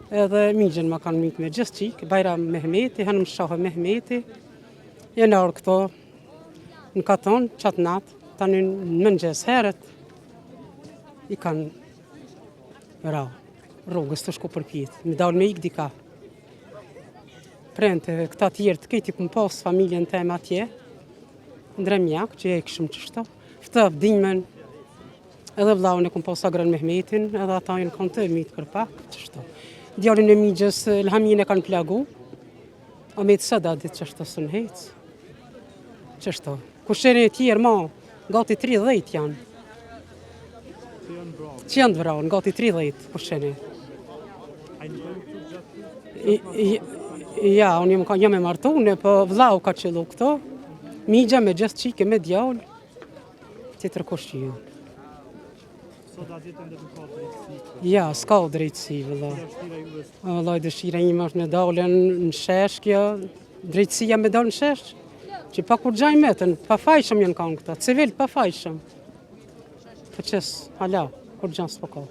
edhe migjen më kanë mikë me gjithë qikë, Bajram Mehmeti, Hanëm Shohë Mehmeti, janë orë këto në katon, qatë natë, tani në mëngjes herët, i kanë ra rrugës të shku përpjet, me dalë me ikë dika. Prente, këta tjerë të këti këmë posë familjen tem atje, ndremjak, që e këshëm qështo, ftëp dinjmen, edhe vllaun e këmë posë Agrën Mehmetin, edhe ata jenë kanë të mitë kërpak, qështo. Djallin e migjës, Lhamin e kanë plagu, a me të sëda ditë qështo së në hecë. Qështo, kushtere e tjerë ma, gati 30 janë. Që janë të vranë, gati 30 kushtere. Ja, unë jam e martune, po vllau ka qëllu këto, migja me gjithë qike me djallë, që të rëkoshtë ju. Ja, s'ka drejtësi, vëlla. Vëllaj, dëshira ime është me dalën në shesh kjo, drejtësia me dalë në shesh, që pa kur gjaj metën, pa fajshëm janë kanë këta, civil pa fajshëm. Po qësë, hala, kur gjans po ka.